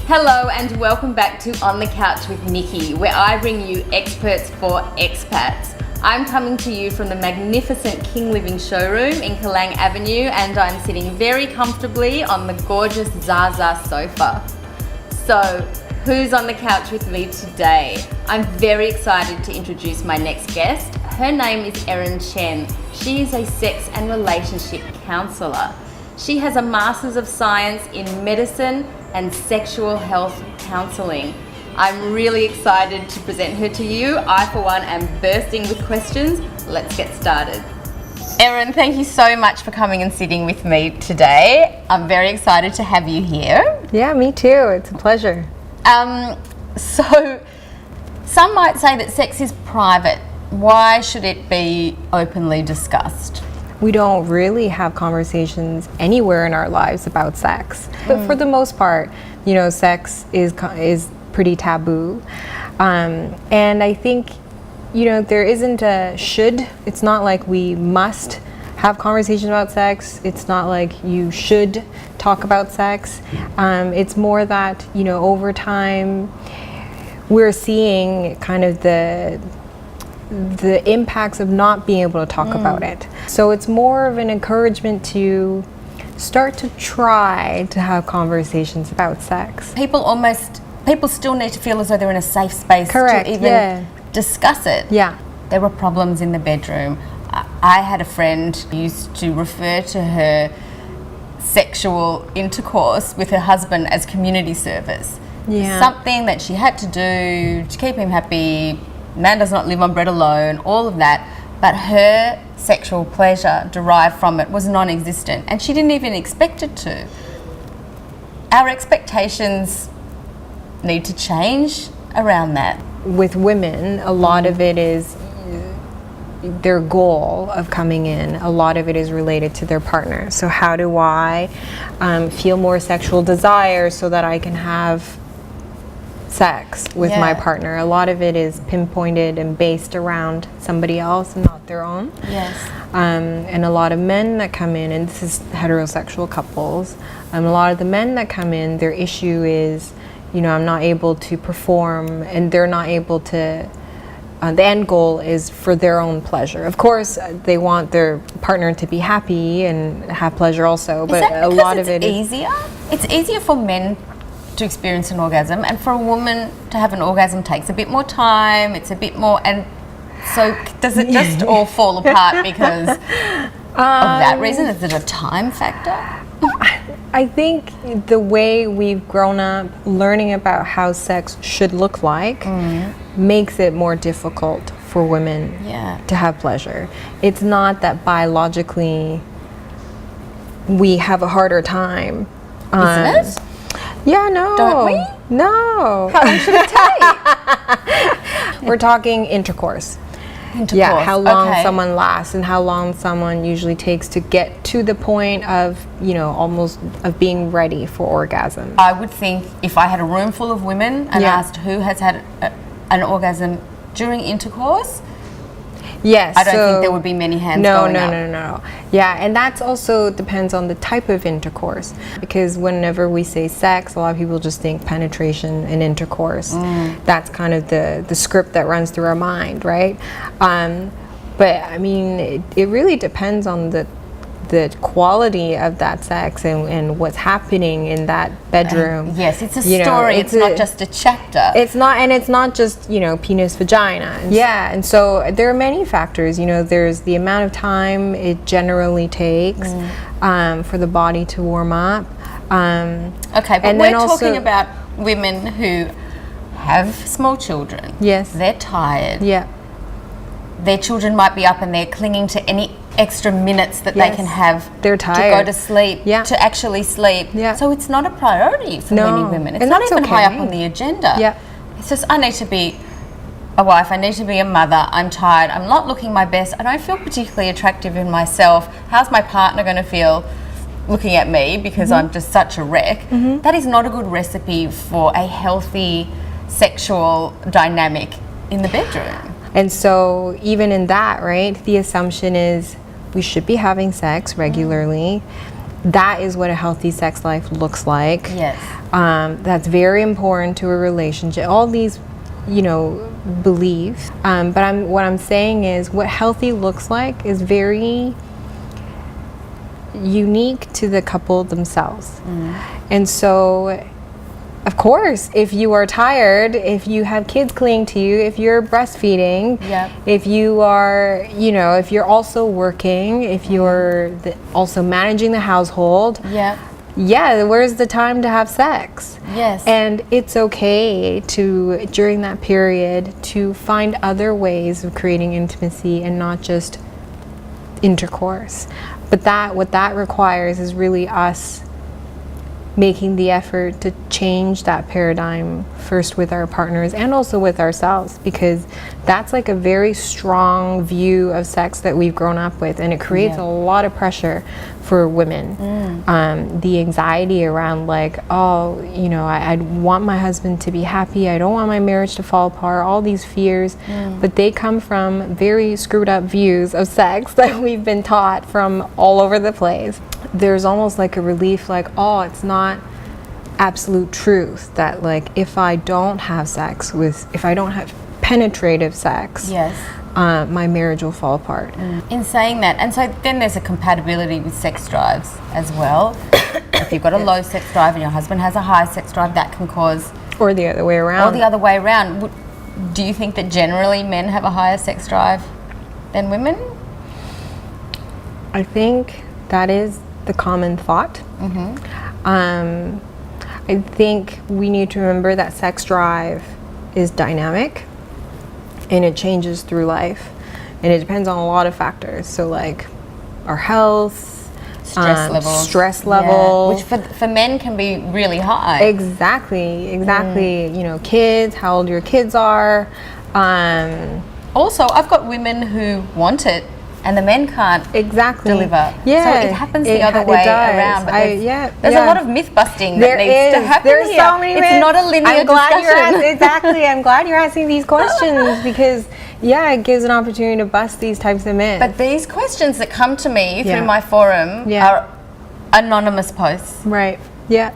Hello and welcome back to On the Couch with Nikki, where I bring you experts for expats. I'm coming to you from the magnificent King Living showroom in Kalang Avenue, and I'm sitting very comfortably on the gorgeous Zaza sofa. So, who's on the couch with me today? I'm very excited to introduce my next guest. Her name is Erin Chen. She is a sex and relationship counsellor. She has a Master's of Science in Medicine and Sexual Health Counselling. I'm really excited to present her to you. I, for one, am bursting with questions. Let's get started. Erin, thank you so much for coming and sitting with me today. I'm very excited to have you here. Yeah, me too. It's a pleasure. So, some might say that sex is private. Why should it be openly discussed? We don't really have conversations anywhere in our lives about sex, but for the most part, sex is pretty taboo, and I think there isn't a should. It's not like we must have conversations about sex. It's not like you should talk about sex. It's more that over time we're seeing kind of the impacts of not being able to talk about it. So it's more of an encouragement to start to try to have conversations about sex. People still need to feel as though they're in a safe space Correct, to even discuss it. Yeah. There were problems in the bedroom. I had a friend who used to refer to her sexual intercourse with her husband as community service. Yeah. Something that she had to do to keep him happy. Man does not live on bread alone, all of that. But her sexual pleasure derived from it was non-existent, and she didn't even expect it to. Our expectations need to change around that. With women, a lot of it is their goal of coming in. A lot of it is related to their partner. So how do I feel more sexual desire so that I can have sex with my partner? A lot of it is pinpointed and based around somebody else and not their own. Yes. And a lot of men that come in, and this is heterosexual couples, a lot of the men that come in, their issue is, I'm not able to perform, and they're not able to, the end goal is for their own pleasure. Of course, they want their partner to be happy and have pleasure also, but a lot of it is easier. It's easier for men to experience an orgasm, and for a woman to have an orgasm takes a bit more time. It's a bit more, and so does it just all fall apart because of that reason? Is it a time factor? I think the way we've grown up learning about how sex should look like makes it more difficult for women to have pleasure. It's not that biologically we have a harder time. Isn't it? Yeah, no. Don't we? No. How long should it take? We're talking intercourse. Yeah, how long someone lasts and how long someone usually takes to get to the point of, almost of being ready for orgasm. I would think if I had a room full of women and asked who has had an orgasm during intercourse, yes, I don't think there would be many hands going up. No. Yeah, and that's also depends on the type of intercourse, because whenever we say sex, a lot of people just think penetration and intercourse. That's kind of the script that runs through our mind, right? But I mean, it really depends on the quality of that sex and what's happening in that bedroom. Yes, it's a story. It's not just a chapter. It's not just penis, vagina. And so there are many factors. There's the amount of time it generally takes for the body to warm up. Okay, but we're talking about women who have small children. Yes, they're tired. Yeah, their children might be up and they're clinging to any extra minutes that they can have. They're tired to go to sleep, to actually sleep. So it's not a priority for many women. It's not even high up on the agenda. It's just, I need to be a wife, I need to be a mother, I'm tired, I'm not looking my best, I don't feel particularly attractive in myself. How's my partner going to feel looking at me because I'm just such a wreck? That is not a good recipe for a healthy sexual dynamic in the bedroom. And so even in that, right, the assumption is we should be having sex regularly. that is what a healthy sex life looks like. Yes. That's very important to a relationship. All these, beliefs. But what I'm saying is what healthy looks like is very unique to the couple themselves. And so, of course, if you are tired, if you have kids clinging to you, if you're breastfeeding, if you are, if you're also working, if you're also managing the household, where's the time to have sex? Yes. And it's okay to, during that period, to find other ways of creating intimacy and not just intercourse. But what that requires is really us making the effort to change that paradigm first with our partners and also with ourselves, because that's like a very strong view of sex that we've grown up with, and it creates a lot of pressure for women. The anxiety around like, I want my husband to be happy, I don't want my marriage to fall apart, all these fears, but they come from very screwed up views of sex that we've been taught from all over the place. There's almost like a relief, like, it's not absolute truth that like if I don't have penetrative sex, my marriage will fall apart. In saying that, and so then there's a compatibility with sex drives as well. If you've got a low sex drive and your husband has a high sex drive, that can cause... Or the other way around. Do you think that generally men have a higher sex drive than women? I think that is the common thought. I think we need to remember that sex drive is dynamic and it changes through life, and it depends on a lot of factors. So like our health, stress level, which for men can be really high. Exactly. Kids, how old your kids are. Also, I've got women who want it and the men can't deliver. Yeah, so it happens the other way around. But there's a lot of myth busting that needs to happen There's here. So many myths. It's not a linear discussion. I'm glad you're asking these questions because it gives an opportunity to bust these types of myths. But these questions that come to me through my forum are anonymous posts. Right. Yeah.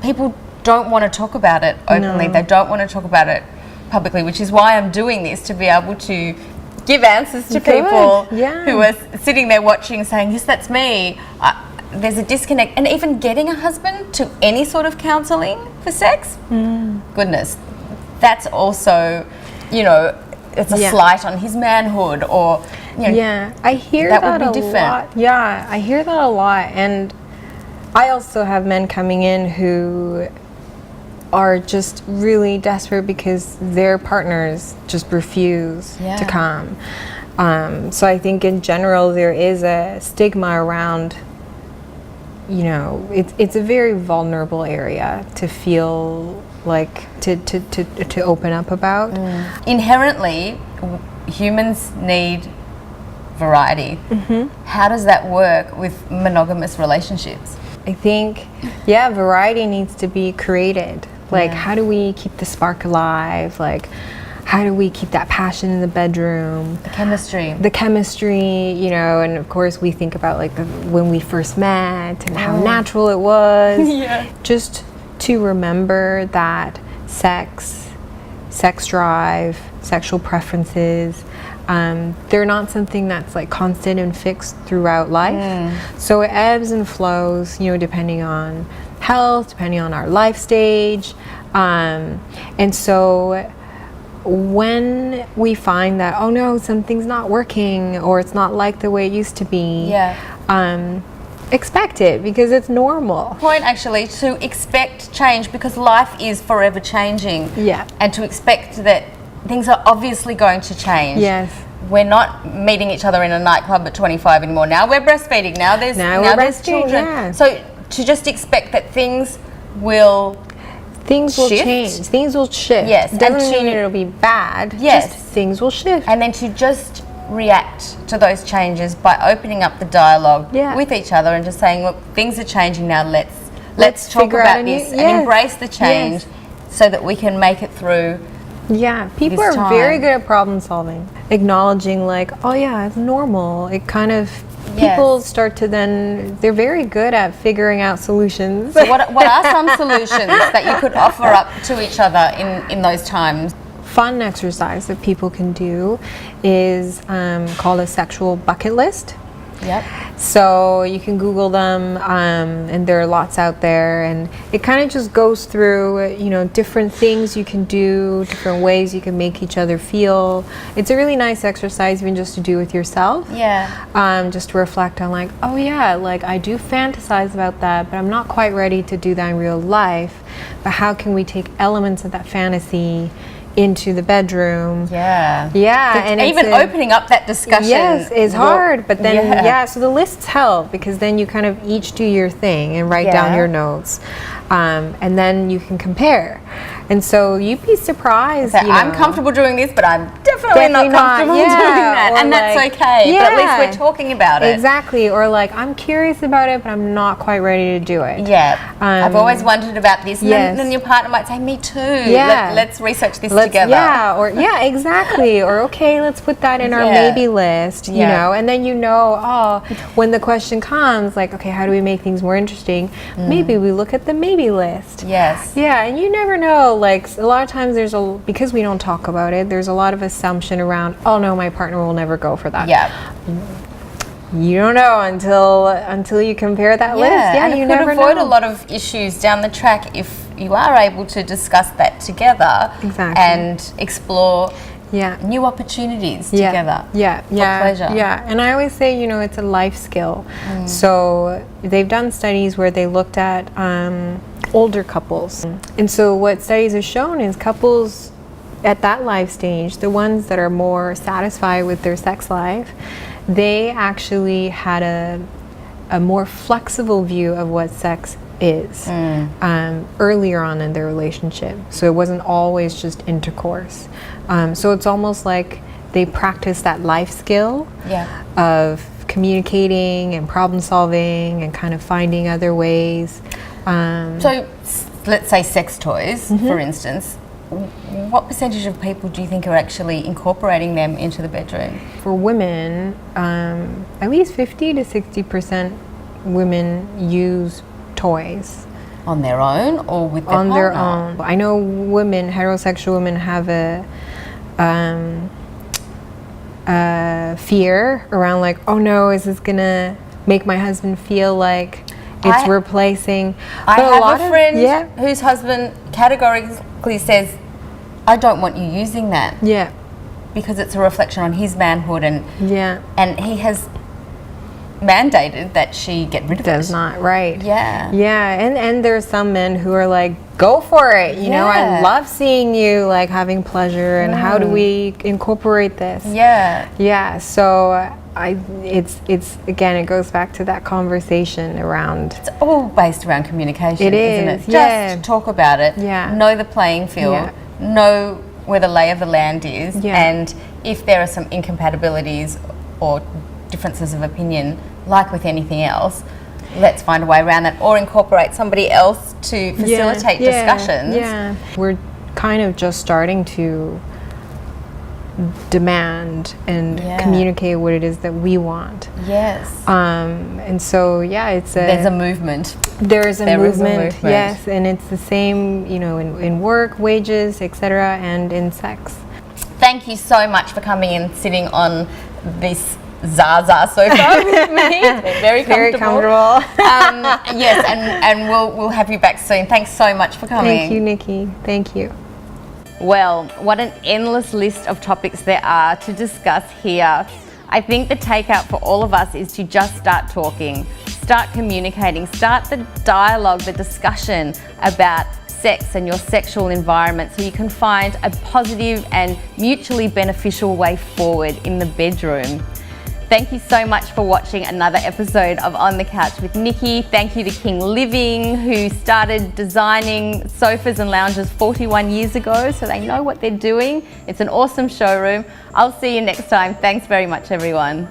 People don't want to talk about it openly. No. They don't want to talk about it publicly, which is why I'm doing this, to be able to give answers to people who are sitting there watching, saying, yes, that's me. There's a disconnect. And even getting a husband to any sort of counselling for sex, goodness, that's also, it's a slight on his manhood, or, I hear that would be different. Lot. Yeah, I hear that a lot. And I also have men coming in who are just really desperate because their partners just refuse to come. So I think in general there is a stigma around, it's a very vulnerable area to feel like to open up about. Inherently, humans need variety. How does that work with monogamous relationships? I think, variety needs to be created. Like, how do we keep the spark alive? Like, how do we keep that passion in the bedroom? The chemistry, and of course we think about like when we first met and how natural it was. Just to remember that sex drive, sexual preferences, they're not something that's like constant and fixed throughout life. So it ebbs and flows, depending on health, depending on our life stage. And so when we find that, oh no, something's not working or it's not like the way it used to be, expect it, because it's normal. Point actually to expect change, because life is forever changing. And to expect that things are obviously going to change. We're not meeting each other in a nightclub at 25 anymore. Now we're breastfeeding. Now there's children. So to just expect that things will change. Things will shift. Yes. Doesn't mean it'll be bad. Yes. Just things will shift. And then to just react to those changes by opening up the dialogue with each other and just saying, look, things are changing now. Let's talk about this and embrace the change so that we can make it through. People are very good at problem solving. Acknowledging like, oh yeah, it's normal. It kind of people start to then, they're very good at figuring out solutions. So what are some solutions that you could offer up to each other in those times? Fun exercise that people can do is called a sexual bucket list. Yep. So you can Google them, and there are lots out there, and it kind of just goes through, different things you can do, different ways you can make each other feel. It's a really nice exercise even just to do with yourself. Yeah. Just to reflect on like, oh yeah, like I do fantasize about that, but I'm not quite ready to do that in real life. But how can we take elements of that fantasy into the bedroom? Yeah. And even opening up that discussion is hard, but then so the lists help because then you kind of each do your thing and write down your notes, and then you can compare. And so you'd be surprised. I'm comfortable doing this, but I'm definitely not comfortable doing that, and that's okay. But at least we're talking about it. Exactly. Or like, I'm curious about it, but I'm not quite ready to do it. Yeah. I've always wondered about this, and then your partner might say, "Me too. Yeah. Let's research this together." Yeah. Exactly. Or okay, let's put that in our maybe list. You know, and then when the question comes, like, okay, how do we make things more interesting? Maybe we look at the maybe list. Yes. Yeah, and you never know. Like a lot of times because we don't talk about it, there's a lot of assumption around, oh no, my partner will never go for that. Yeah. You don't know until you compare that list. Yeah, and you it could never avoid know. a lot of issues down the track if you are able to discuss that together. Exactly. And explore new opportunities together. For pleasure. Yeah, and I always say, it's a life skill. So they've done studies where they looked at older couples. And so what studies have shown is couples at that life stage, the ones that are more satisfied with their sex life, they actually had a more flexible view of what sex is earlier on in their relationship. So it wasn't always just intercourse. So it's almost like they practice that life skill of communicating and problem solving and kind of finding other ways. So let's say sex toys, for instance. What percentage of people do you think are actually incorporating them into the bedroom? For women, at least 50 to 60% women use toys. On their own or with their partner? Their own. I know heterosexual women have a fear around like, oh no, is this gonna make my husband feel like it's replacing? I have a friend whose husband categorically says, I don't want you using that. Yeah. Because it's a reflection on his manhood, and he has mandated that she get rid of it. Does not, right. Yeah. Yeah, and there's some men who are like, go for it, you know, I love seeing you like having pleasure, and how do we incorporate this? Yeah, so it's again, it goes back to that conversation around. It's all based around communication, isn't it? Just talk about it. Yeah. Know the playing field. Yeah. Know where the lay of the land is, and if there are some incompatibilities or differences of opinion, like with anything else, let's find a way around that, or incorporate somebody else to facilitate discussions. Yeah, we're kind of just starting to demand and communicate what it is that we want. Yes. And so there's a movement. There's a movement. Yes, and it's the same, you know, in work, wages, etc., and in sex. Thank you so much for coming and sitting on this Zaza sofa with me. Very comfortable. Very comfortable. Yes, and we'll have you back soon. Thanks so much for coming. Thank you, Nikki. Thank you. Well, what an endless list of topics there are to discuss here. I think the takeout for all of us is to just start talking, start communicating, start the dialogue, the discussion about sex and your sexual environment, so you can find a positive and mutually beneficial way forward in the bedroom. Thank you so much for watching another episode of On the Couch with Nikki. Thank you to King Living, who started designing sofas and lounges 41 years ago, so they know what they're doing. It's an awesome showroom. I'll see you next time. Thanks very much, everyone.